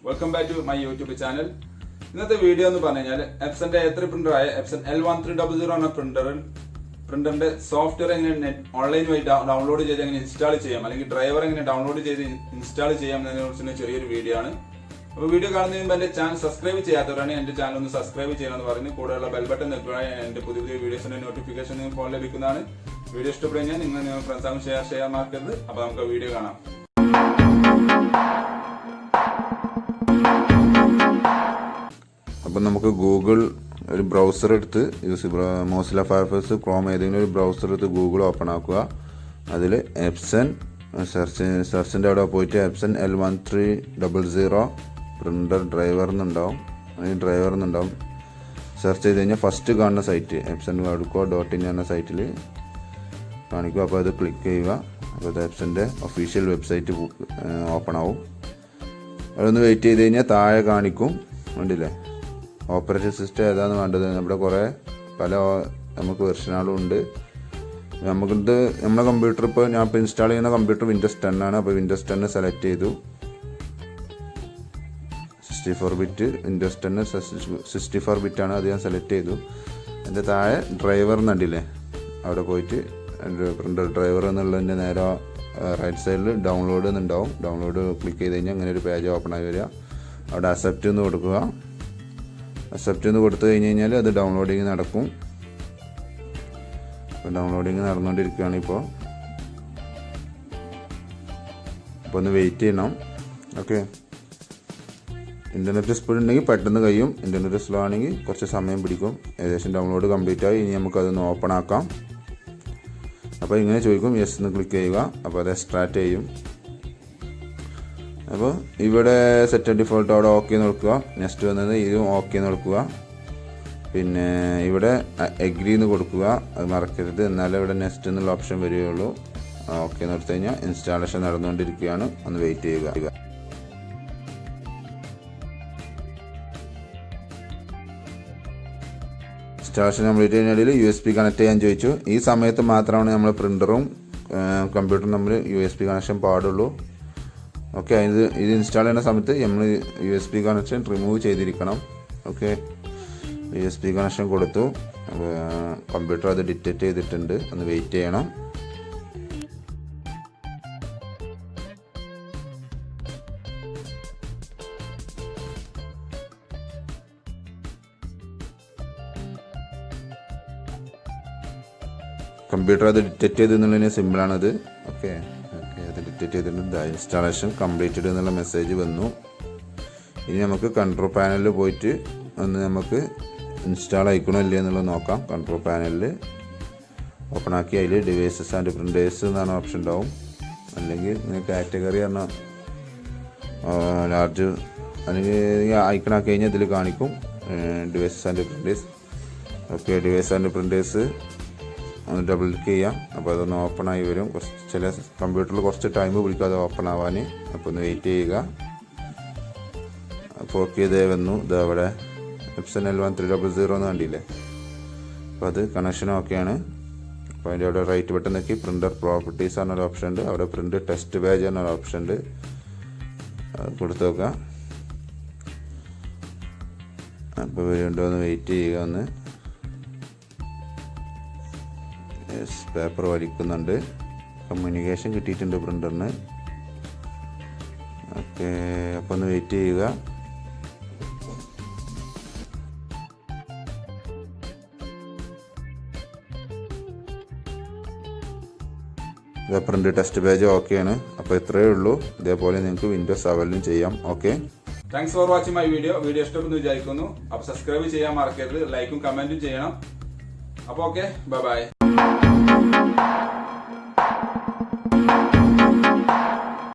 Welcome back to my YouTube channel. ഇന്നത്തെ video എന്ന് പറഞ്ഞു കഴിഞ്ഞാൽ എപ്സന്റെ A3 പ്രിന്ററായ എപ്സൺ L1300 എന്ന പ്രിന്ററിന്റെ സോഫ്റ്റ്വെയർ എങ്ങനെ ഓൺലൈൻ വഴി ഡൗൺലോഡ് ചെയ്ത് എങ്ങനെ ഇൻസ്റ്റാൾ ചെയ്യാം, അല്ലെങ്കിൽ ഡ്രൈവർ എങ്ങനെ ഡൗൺലോഡ് ചെയ്ത് ഇൻസ്റ്റാൾ ചെയ്യാം എന്നതിനെക്കുറിച്ചുള്ള ചെറിയൊരു വീഡിയോ ആണ്. അപ്പോൾ വീഡിയോ കാണുന്നതിന് മുമ്പ് എന്റെ ചാനൽ സബ്സ്ക്രൈബ് ചെയ്യാത്തവരാണ് എന്റെ ചാനൽ ഒന്ന് സബ്സ്ക്രൈബ് ചെയ്യണമെന്ന് പറഞ്ഞ് കൂടെയുള്ള ബെൽ ബട്ടൺ നിൽക്കുകയാണെങ്കിൽ എന്റെ പുതിയ പുതിയ വീഡിയോസിന്റെ നോട്ടിഫിക്കേഷൻ നിങ്ങൾക്ക് ഫോൺ ലഭിക്കുന്നതാണ്. വീഡിയോ ഇഷ്ടപ്പെടുകയാൽ നിങ്ങൾ ഫ്രണ്ട്സാകും ഷെയർ മറക്കരുത്. അപ്പോൾ നമുക്ക് വീഡിയോ കാണാം. അപ്പം നമുക്ക് ഗൂഗിൾ ഒരു ബ്രൗസർ എടുത്ത് മോസില്ല ഫയർഫോക്സ് ക്രോം ഏതെങ്കിലും ഒരു ബ്രൗസർ എടുത്ത് ഗൂഗിൾ ഓപ്പൺ ആക്കുക. അതിൽ എപ്സൺ സെർച്ചിൻ്റെ അവിടെ പോയിട്ട് എപ്സൺ L1300 പ്രിൻ്റർ ഡ്രൈവർ എന്നുണ്ടാവും. സെർച്ച് ചെയ്ത് കഴിഞ്ഞാൽ ഫസ്റ്റ് കാണുന്ന സൈറ്റ് epson.co.in എന്ന സൈറ്റിൽ കാണിക്കും. അപ്പോൾ അത് ക്ലിക്ക് ചെയ്യുക. അപ്പോൾ അത് എപ്സൻ്റെ ഒഫീഷ്യൽ വെബ്സൈറ്റ് ഓപ്പൺ ആവും. അതൊന്ന് വെയിറ്റ് ചെയ്ത് കഴിഞ്ഞാൽ താഴെ കാണിക്കും, കണ്ടില്ലേ, ഓപ്പറേറ്റിംഗ് സിസ്റ്റം ഏതാണ് വേണ്ടത്. നമ്മുടെ കുറേ നമുക്ക് വെർഷനുകളും ഉണ്ട്. നമ്മുടെ കമ്പ്യൂട്ടർ ഇപ്പോൾ ഞാൻ ഇൻസ്റ്റാൾ ചെയ്യുന്ന കമ്പ്യൂട്ടർ Windows 10 ആണ്. അപ്പോൾ Windows 10 സെലക്ട് ചെയ്തു. 64 ബിറ്റ് Windows 10 64 ബിറ്റാണ്, അത് ഞാൻ സെലക്ട് ചെയ്തു. എൻ്റെ താഴെ ഡ്രൈവർ എന്നുണ്ടല്ലേ, അവിടെ പോയിട്ട് പ്രിൻ്റർ ഡ്രൈവർ എന്നുള്ളതിൻ്റെ നേരെ റൈറ്റ് സൈഡിൽ ഡൗൺലോഡ് എന്നുണ്ടാവും. ഡൗൺലോഡ് ക്ലിക്ക് ചെയ്ത് കഴിഞ്ഞാൽ അങ്ങനെ ഒരു പേജ് ഓപ്പൺ ആയി വരിക. അവിടെ അക്സെപ്റ്റ് എന്ന് കൊടുക്കുക. അക്സെപ്റ്റ് എന്ന് കൊടുത്തു കഴിഞ്ഞാൽ അത് ഡൗൺലോഡിങ് നടക്കും. ഇപ്പോൾ ഡൗൺലോഡിങ് നടന്നുകൊണ്ടിരിക്കുകയാണ്. ഇപ്പോൾ ഒന്ന് വെയിറ്റ് ചെയ്യണം. ഓക്കെ, ഇൻ്റർനെറ്റ് സ്പീഡ് ഉണ്ടെങ്കിൽ പെട്ടെന്ന് കഴിയും. ഇൻ്റർനെറ്റ് സ്ലോ ആണെങ്കിൽ കുറച്ച് സമയം പിടിക്കും. ഏകദേശം ഡൗൺലോഡ് കംപ്ലീറ്റ് ആയി. ഇനി നമുക്കതൊന്ന് ഓപ്പൺ ആക്കാം. അപ്പോൾ ഇങ്ങനെ ചോദിക്കും, യെസ് എന്ന് ക്ലിക്ക് ചെയ്യുക. അപ്പോൾ അത് എക്സ്ട്രാക്റ്റ് ചെയ്യും. അപ്പോൾ ഇവിടെ സെറ്റ് ഡിഫോൾട്ട് അവിടെ ഓക്കെ എന്ന് കൊടുക്കുക. നെക്സ്റ്റ് വന്നത് ഇതും ഓക്കെ എന്ന് കൊടുക്കുക. പിന്നെ ഇവിടെ എഗ്രി എന്ന് കൊടുക്കുക, അത് മറക്കരുത്. എന്നാലേ ഇവിടെ നെക്സ്റ്റ് എന്നുള്ള ഓപ്ഷൻ വരികയുള്ളൂ. ഓക്കെ എന്ന് കൊടുത്തു കഴിഞ്ഞാൽ ഇൻസ്റ്റാളേഷൻ നടന്നുകൊണ്ടിരിക്കുകയാണ്. ഒന്ന് വെയിറ്റ് ചെയ്യുക. ഇൻസ്റ്റാളേഷൻ കംപ്ലീറ്റ് ചെയ്യുന്നതിൽ USB കണക്ട് ചെയ്യാൻ ചോദിച്ചു. ഈ സമയത്ത് മാത്രമാണ് നമ്മൾ പ്രിൻ്ററും കമ്പ്യൂട്ടറും തമ്മിൽ USB കണക്ഷൻ പാടുള്ളൂ. ഓക്കെ, ഇത് ഇൻസ്റ്റാൾ ചെയ്യുന്ന സമയത്ത് നമ്മൾ USB കണക്ഷൻ റിമൂവ് ചെയ്തിരിക്കണം. ഓക്കെ, USB കണക്ഷൻ കൊടുത്തു. കമ്പ്യൂട്ടർ അത് ഡിറ്റക്റ്റ് ചെയ്തിട്ടുണ്ട്. ഒന്ന് വെയിറ്റ് ചെയ്യണം. കമ്പ്യൂട്ടർ അത് ഡിറ്റക്റ്റ് ചെയ്തെന്നുള്ളതിന് സിമ്പിളാണത്. ഓക്കെ, അത് ഡിറ്റക്റ്റ് ചെയ്തിട്ടുണ്ട്. ഇൻസ്റ്റാളേഷൻ കംപ്ലീറ്റഡ് എന്നുള്ള മെസ്സേജ് വന്നു. ഇനി നമുക്ക് കൺട്രോൾ പാനലിൽ പോയിട്ട് ഒന്ന് നമുക്ക് ഇൻസ്റ്റാൾ ആയിക്കണോ ഇല്ല എന്നുള്ളത് നോക്കാം. കൺട്രോൾ പാനലിൽ ഓപ്പൺ ആക്കി അതിൽ ഡിവൈസസ് ആൻഡ് പ്രിൻറ്റേഴ്സ് എന്നാണ് ഓപ്ഷൻ ഉണ്ടാവും. അല്ലെങ്കിൽ കാറ്റഗറി പറഞ്ഞാൽ ലാർജ് അല്ലെങ്കിൽ ഐക്കണാക്കി കഴിഞ്ഞാൽ ഇതിൽ കാണിക്കും devices and printers. Okay, device and printers ഒന്ന് ഡബിൾ ക്ലിക്ക് ചെയ്യാം. അപ്പോൾ അതൊന്ന് ഓപ്പൺ ആയി വരും. ചില കമ്പ്യൂട്ടറിൽ കുറച്ച് ടൈം പിടിക്കും അത് ഓപ്പൺ ആവാൻ. അപ്പോൾ ഒന്ന് വെയിറ്റ് ചെയ്യുക. അപ്പോൾ ഓക്കെ, ഇതേ വന്നു. ഇത് അവിടെ എപ്സൺ L1300 എന്ന് കണ്ടില്ലേ. അപ്പോൾ അത് കണക്ഷൻ ഓക്കെയാണ്. അപ്പോൾ അതിൻ്റെ അവിടെ റൈറ്റ് ബട്ടൺ നോക്കി പ്രിൻ്റർ പ്രോപ്പർട്ടീസ് എന്നൊരു ഓപ്ഷൻ ഉണ്ട്. അവിടെ പ്രിൻ്റ് ടെസ്റ്റ് പേജ് എന്നൊരു ഓപ്ഷൻ ഉണ്ട്. അത് കൊടുത്ത് നോക്കുക. അപ്പോൾ വീണ്ടും ഒന്ന് വെയിറ്റ് ചെയ്യുക. ഒന്ന് പേപ്പർ വലിക്കുന്നുണ്ട്. കമ്മ്യൂണിക്കേഷൻ കിട്ടിയിട്ടുണ്ട് പ്രിൻ്ററിന്. ഓക്കെ, അപ്പോൾ ഒന്ന് വെയിറ്റ് ചെയ്യുക. പ്രിൻ്റ് ടെസ്റ്റ് പേജ് ഓക്കെയാണ്. അപ്പോൾ ഇത്രയേ ഉള്ളൂ. ഇതേപോലെ നിങ്ങൾക്ക് Windows 7 ചെയ്യാം. Okay, thanks for watching my video. ഇഷ്ടപ്പെടുന്നു വിചാരിക്കുന്നു. അപ്പോൾ സബ്സ്ക്രൈബ് ചെയ്യാൻ മറക്കരുത്. ലൈക്കും കമൻറ്റും ചെയ്യണം. അപ്പോൾ ഓക്കെ, ബൈ.